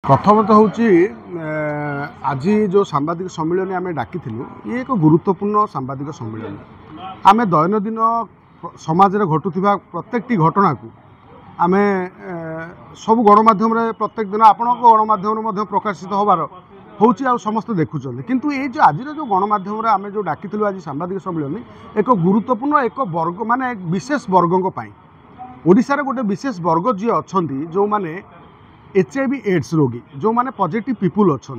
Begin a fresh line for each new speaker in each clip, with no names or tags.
प्रथमतः हूँ आज जो सांबादिक सम्मिलन आम डाकी ये एक गुरुत्वपूर्ण सांबादिक सम्मिलन आम दैनंदिन समाज में घटुवा प्रत्येकटी घटना को आम सब गणमाध्यम प्रत्येक दिन आपण गणमाध्यम प्रकाशित होबार हूँ समस्त देखुं किंतु ये जो आज जो गणमाध्यम आम जो डाकी आज सांबादिक सम्मिलन एक गुरुत्वपूर्ण एक वर्ग माने विशेष वर्गों ओडिशार गोटे विशेष वर्ग जी अच्छा जो माने HIV एड्स रोगी जो माने पॉजिटिव पीपुल अच्छा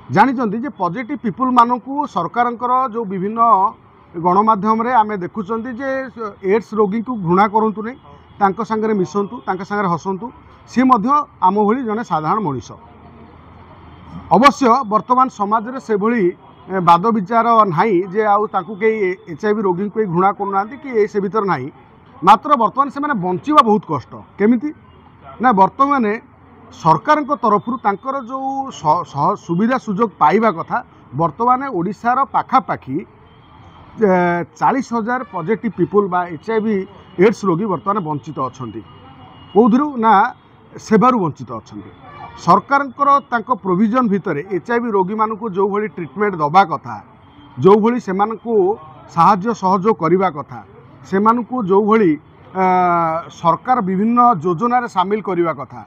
जानी जे पॉजिटिव पीपुल मानू सरकार जो विभिन्न गणमाध्यम आम देखुं जे एड्स रोगी को घृणा करूँ नहीं सांगे मिसतु सांगे हसतु सी आम भली जड़े साधारण मनीष अवश्य वर्तमान समाज में से भली वाद विचार नाई जे आउ कई HIV रोगी को घृणा करूना कि से भीतर ना मात्र वर्तमान से मैंने बंचा बहुत कष्ट केमिति ना वर्तमान सरकार तरफ जो सुविधा सुजोग पाइबा कथा वर्तमान ओडिशार पाखापाखी 40,000 पॉजिटिव पीपुल बा HIV एड्स रोगी वर्तमान वंचित अच्छा कौधु ना सेवारू वंचित अच्छा सरकार प्रोविजन भितर HIV रोगी मानू जो भली ट्रिटमेंट दबा कथा जो भली से साहाय्य सहयोग करने कथा से जो भली सरकार विभिन्न योजन सामिल करने कथा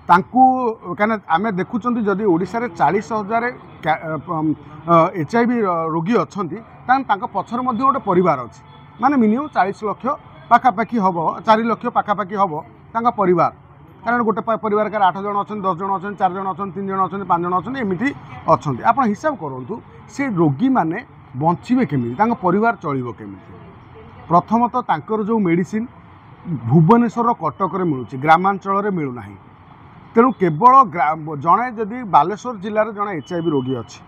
कहीं आम देखुं जदि ओडिशा रे 40,000 HIV रोगी अच्छा पछर गोटे परिवार अच्छी माने मिनिमम 40 लाख पाखापाखि हम 4 लाख पाखापाखि हम परिवार कारण गोटे परिवार कार 8 जन अच्छा 10 जन अच्छा 4 जन अच्छा 3 जन अच्छा 5 जन अच्छा एमती अच्छा आप हिसाब करूँ से रोगी मैंने बचे केमी परिवार चलो केमी प्रथमतः जो मेडिसिन भुवनेश्वर कटक मिलूँ ग्रामांचल मिलूना तेणु केवल जड़े जदि बालेश्वर जिलार जड़े HIV रोगी अच्छी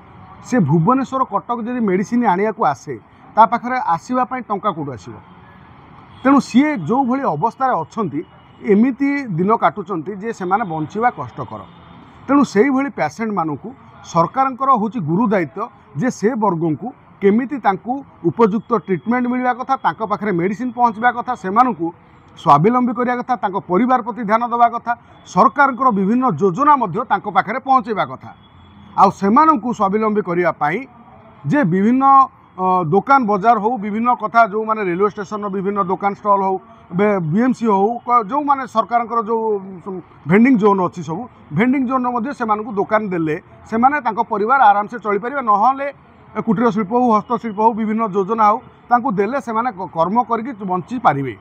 से भुवनेश्वर कटक जदि मेडिसिन आनिया को आसे ता पाखरे आसवाई टंका कौटू आस तेणु सी जो भली अवस्था अच्छा एमती दिन काटुंट जे से बंचा कष्टकर तेणु से भली पेसेंट मानू सरकार हूँ गुरु दायित्व जे से वर्ग को केमिति उपयुक्त ट्रिटमेंट मिलवा कथा पाखरे मेडिसिन पहुँचवा कथा से स्वावलंबी करने कथा परिवार प्रति ध्यान देवा कथा सरकार विभिन्न योजना पाखरे पहुँचवा कथा आउ सेमानंकु स्वावलंबी करने जे विभिन्न दुकान बजार हो विभिन्न कथा जो माने रेलवे स्टेशन विभिन्न दुकान स्टॉल हो BMC हो जो माने सरकार जो भेंडिंग जोन अच्छी सब भेंडिंग जोन से दुकान देले से परिवार आराम से चली पारे नहले कुटीर शिल्प हो हस्तशिल्प हो विभिन्न योजना हो देले से कर्म करके बंची पारे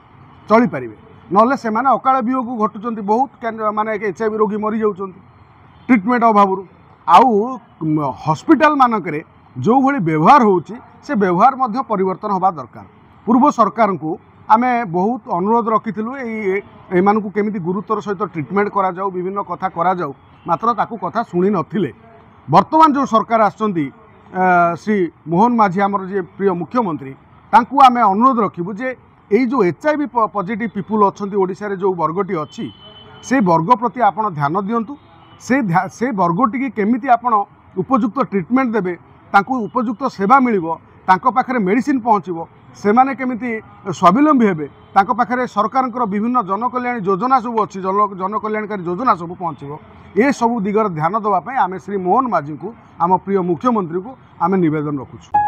चली पारे ना से अकाल वियोग घटुंट बहुत माने HIV रोगी मरी जाऊँ ट्रिटमेंट अभाव आउ हॉस्पिटल मानक जो भली व्यवहार होची से व्यवहार मध्य परिवर्तन होगा दरकार पूर्व सरकार को आम बहुत अनुरोध रखीलु एमानकु केमिति गुरुत्वर सहित ट्रिटमेंट करा जाऊ विभिन्न कथा करा जाऊ मात्र ताकू कथा शुणी नथिले वर्तमान जो सरकार आछंती श्री मोहन माझी आमर जे प्रिय मुख्यमंत्री तांकू आम अनुरोध रखिबु जे एई जो HIV पॉजिटिव पीपुल अच्छा ओडिशा रे जो वर्गटी अच्छी से वर्ग प्रति आपण ध्यान दियंतु से वर्गटी केमिति आपण उपयुक्त ट्रिटमेंट देबे तांकू उपयुक्त सेवा मिलिबो तांको पाखरे मेडिसिन पहुँचबो से माने केमिति स्वावलंबी हेबे तांको पाखरे सरकार विभिन्न जनकल्याण योजना सब अच्छी जनकल्याणकारी योजना सब पहुँचबो ये सब दिगर ध्यान देवाई आम श्री मोहन माझी को आम प्रिय मुख्यमंत्री को आम निवेदन रखुछु।